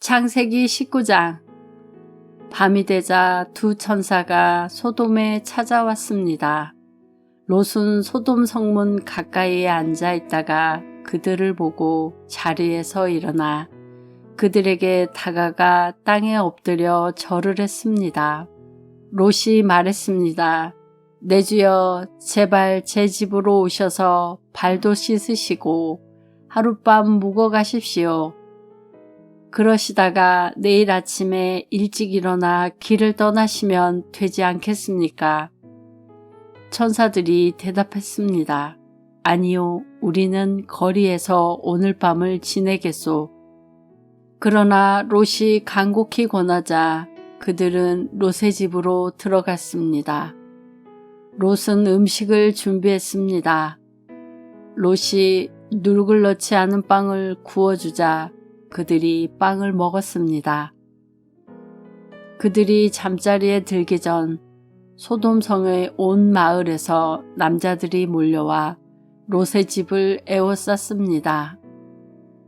창세기 19장. 밤이 되자 두 천사가 소돔에 찾아왔습니다. 롯은 소돔 성문 가까이에 앉아 있다가 그들을 보고 자리에서 일어나 그들에게 다가가 땅에 엎드려 절을 했습니다. 롯이 말했습니다. 내 주여, 제발 제 집으로 오셔서 발도 씻으시고 하룻밤 묵어 가십시오. 그러시다가 내일 아침에 일찍 일어나 길을 떠나시면 되지 않겠습니까? 천사들이 대답했습니다. 아니요, 우리는 거리에서 오늘 밤을 지내겠소. 그러나 롯이 간곡히 권하자 그들은 롯의 집으로 들어갔습니다. 롯은 음식을 준비했습니다. 롯이 누룩을 넣지 않은 빵을 구워주자 그들이 빵을 먹었습니다. 그들이 잠자리에 들기 전 소돔성의 온 마을에서 남자들이 몰려와 롯의 집을 에워쌌습니다.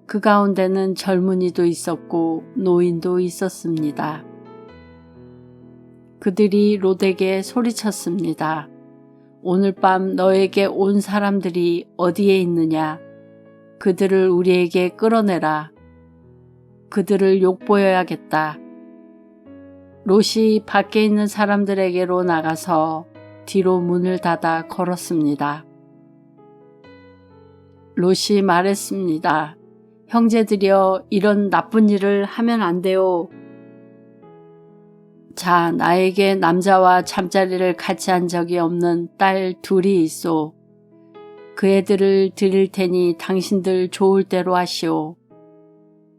그 가운데는 젊은이도 있었고 노인도 있었습니다. 그들이 롯에게 소리쳤습니다. 오늘 밤 너에게 온 사람들이 어디에 있느냐? 그들을 우리에게 끌어내라. 그들을 욕보여야겠다. 롯이 밖에 있는 사람들에게로 나가서 뒤로 문을 닫아 걸었습니다. 롯이 말했습니다. 형제들이여, 이런 나쁜 일을 하면 안 돼요. 자, 나에게 남자와 잠자리를 같이 한 적이 없는 딸 둘이 있소. 그 애들을 드릴 테니 당신들 좋을 대로 하시오.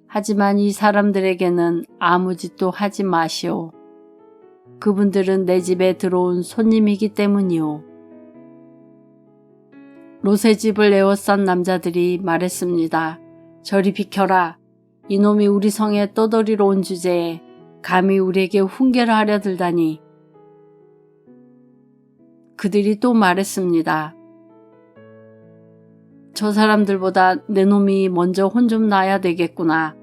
하지만 이 사람들에게는 아무 짓도 하지 마시오. 그분들은 내 집에 들어온 손님이기 때문이오. 롯의 집을 에워싼 남자들이 말했습니다. 저리 비켜라. 이놈이 우리 성에 떠돌이러 온 주제에 감히 우리에게 훈계를 하려 들다니. 그들이 또 말했습니다. 저 사람들보다 내 놈이 먼저 혼 좀 나야 되겠구나.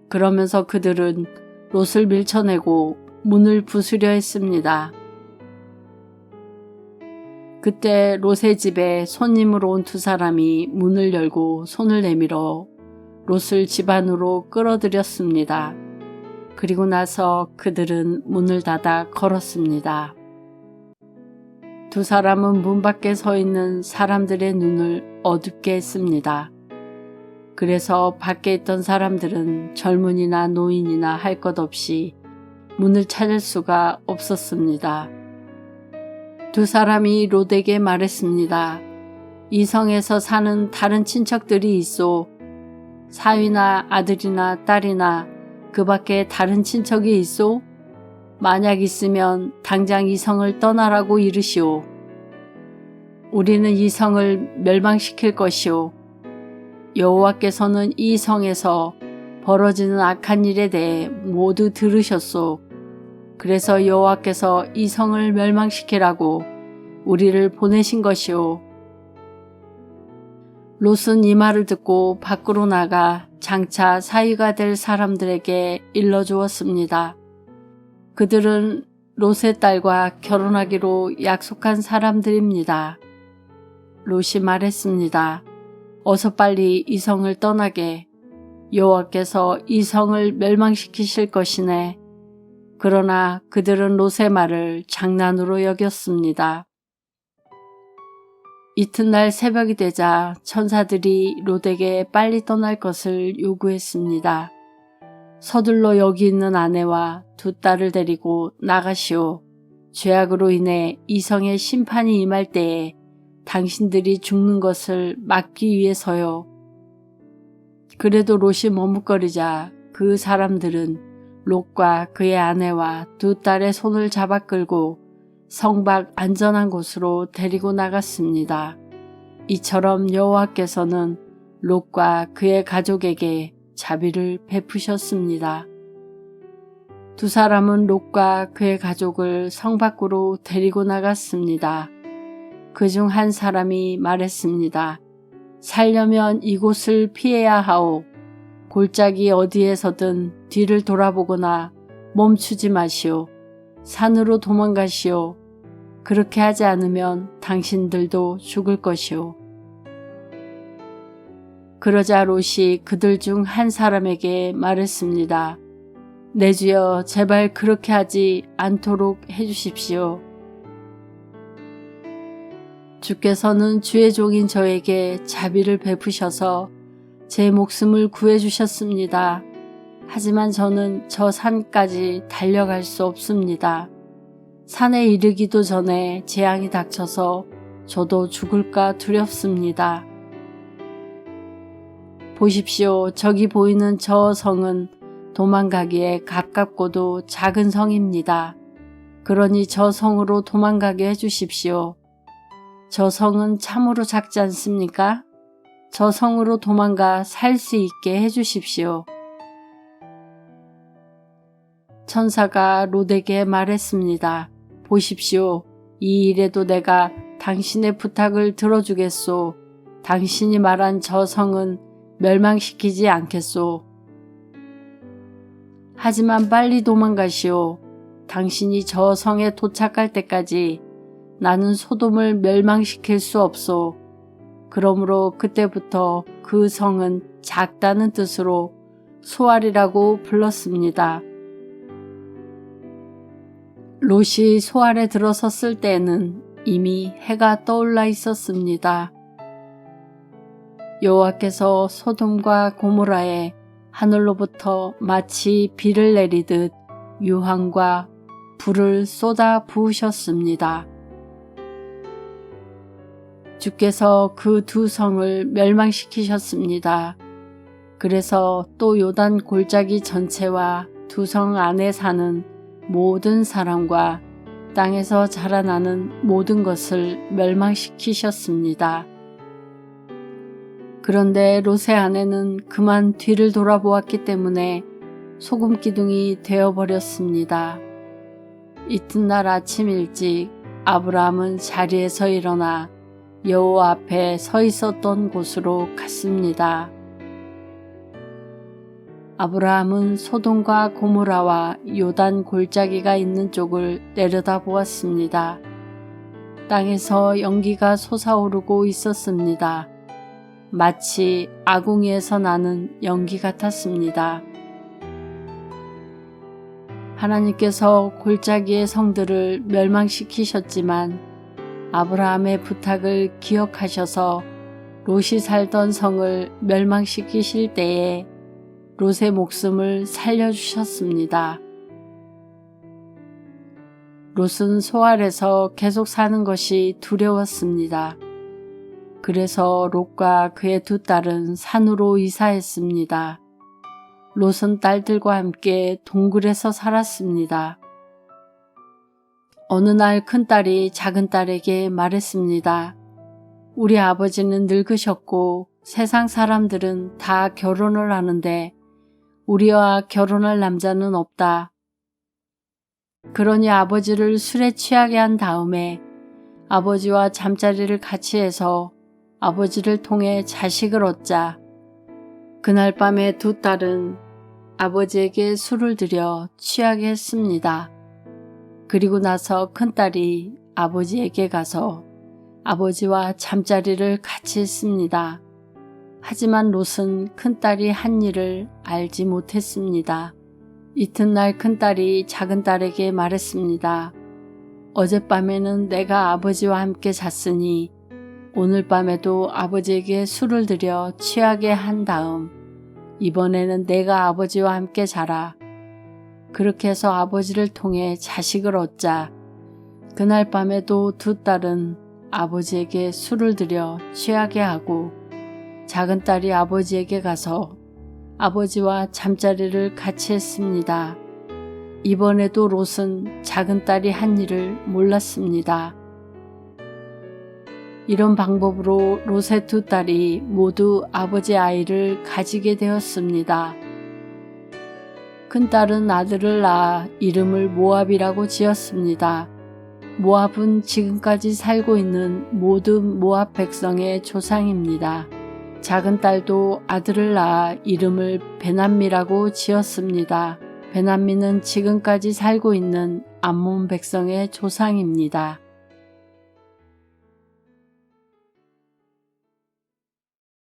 그러면서 그들은 롯을 밀쳐내고 문을 부수려 했습니다. 그때 롯의 집에 손님으로 온 두 사람이 문을 열고 손을 내밀어 롯을 집 안으로 끌어들였습니다. 그리고 나서 그들은 문을 닫아 걸었습니다. 두 사람은 문 밖에 서 있는 사람들의 눈을 어둡게 했습니다. 그래서 밖에 있던 사람들은 젊은이나 노인이나 할 것 없이 문을 찾을 수가 없었습니다. 두 사람이 롯에게 말했습니다. 이 성에서 사는 다른 친척들이 있소. 사위나 아들이나 딸이나 그 밖에 다른 친척이 있소? 만약 있으면 당장 이 성을 떠나라고 이르시오. 우리는 이 성을 멸망시킬 것이오. 여호와께서는 이 성에서 벌어지는 악한 일에 대해 모두 들으셨소. 그래서 여호와께서 이 성을 멸망시키라고 우리를 보내신 것이오. 롯은 이 말을 듣고 밖으로 나가 장차 사위가 될 사람들에게 일러주었습니다. 그들은 롯의 딸과 결혼하기로 약속한 사람들입니다. 롯이 말했습니다. 어서 빨리 이 성을 떠나게. 여호와께서 이 성을 멸망시키실 것이네. 그러나 그들은 롯의 말을 장난으로 여겼습니다. 이튿날 새벽이 되자 천사들이 롯에게 빨리 떠날 것을 요구했습니다. 서둘러 여기 있는 아내와 두 딸을 데리고 나가시오. 죄악으로 인해 이 성에 심판이 임할 때에 당신들이 죽는 것을 막기 위해서요. 그래도 롯이 머뭇거리자 그 사람들은 롯과 그의 아내와 두 딸의 손을 잡아 끌고 성 밖 안전한 곳으로 데리고 나갔습니다. 이처럼 여호와께서는 롯과 그의 가족에게 자비를 베푸셨습니다. 두 사람은 롯과 그의 가족을 성 밖으로 데리고 나갔습니다. 그중 한 사람이 말했습니다. 살려면 이곳을 피해야 하오. 골짜기 어디에서든 뒤를 돌아보거나 멈추지 마시오. 산으로 도망가시오. 그렇게 하지 않으면 당신들도 죽을 것이오. 그러자 롯이 그들 중 한 사람에게 말했습니다. 내 주여, 제발 그렇게 하지 않도록 해주십시오. 주께서는 주의 종인 저에게 자비를 베푸셔서 제 목숨을 구해주셨습니다. 하지만 저는 저 산까지 달려갈 수 없습니다. 산에 이르기도 전에 재앙이 닥쳐서 저도 죽을까 두렵습니다. 보십시오. 저기 보이는 저 성은 도망가기에 가깝고도 작은 성입니다. 그러니 저 성으로 도망가게 해주십시오. 저 성은 참으로 작지 않습니까? 저 성으로 도망가 살 수 있게 해주십시오. 천사가 롯에게 말했습니다. 보십시오. 이 일에도 내가 당신의 부탁을 들어주겠소. 당신이 말한 저 성은 멸망시키지 않겠소. 하지만 빨리 도망가시오. 당신이 저 성에 도착할 때까지 나는 소돔을 멸망시킬 수 없소. 그러므로 그때부터 그 성은 작다는 뜻으로 소알이라고 불렀습니다. 롯이 소알에 들어섰을 때에는 이미 해가 떠올라 있었습니다. 여호와께서 소돔과 고모라에 하늘로부터 마치 비를 내리듯 유황과 불을 쏟아 부으셨습니다. 주께서 그 두 성을 멸망시키셨습니다. 그래서 또 요단 골짜기 전체와 두 성 안에 사는 모든 사람과 땅에서 자라나는 모든 것을 멸망시키셨습니다. 그런데 롯의 아내는 그만 뒤를 돌아보았기 때문에 소금 기둥이 되어버렸습니다. 이튿날 아침 일찍 아브라함은 자리에서 일어나 여호와 앞에 서 있었던 곳으로 갔습니다. 아브라함은 소돔과 고모라와 요단 골짜기가 있는 쪽을 내려다보았습니다. 땅에서 연기가 솟아오르고 있었습니다. 마치 아궁이에서 나는 연기 같았습니다. 하나님께서 골짜기의 성들을 멸망시키셨지만 아브라함의 부탁을 기억하셔서 롯이 살던 성을 멸망시키실 때에 롯의 목숨을 살려주셨습니다. 롯은 소알에서 계속 사는 것이 두려웠습니다. 그래서 롯과 그의 두 딸은 산으로 이사했습니다. 롯은 딸들과 함께 동굴에서 살았습니다. 어느 날 큰딸이 작은딸에게 말했습니다. 우리 아버지는 늙으셨고 세상 사람들은 다 결혼을 하는데 우리와 결혼할 남자는 없다. 그러니 아버지를 술에 취하게 한 다음에 아버지와 잠자리를 같이 해서 아버지를 통해 자식을 얻자. 그날 밤에 두 딸은 아버지에게 술을 들여 취하게 했습니다. 그리고 나서 큰딸이 아버지에게 가서 아버지와 잠자리를 같이 했습니다. 하지만 롯은 큰딸이 한 일을 알지 못했습니다. 이튿날 큰딸이 작은딸에게 말했습니다. 어젯밤에는 내가 아버지와 함께 잤으니 오늘 밤에도 아버지에게 술을 들여 취하게 한 다음 이번에는 내가 아버지와 함께 자라. 그렇게 해서 아버지를 통해 자식을 얻자. 그날 밤에도 두 딸은 아버지에게 술을 들여 취하게 하고 작은 딸이 아버지에게 가서 아버지와 잠자리를 같이 했습니다. 이번에도 롯은 작은 딸이 한 일을 몰랐습니다. 이런 방법으로 롯의 두 딸이 모두 아버지 아이를 가지게 되었습니다. 큰딸은 아들을 낳아 이름을 모압이라고 지었습니다. 모압은 지금까지 살고 있는 모든 모압 백성의 조상입니다. 작은 딸도 아들을 낳아 이름을 베남미라고 지었습니다. 베남미는 지금까지 살고 있는 암몬 백성의 조상입니다.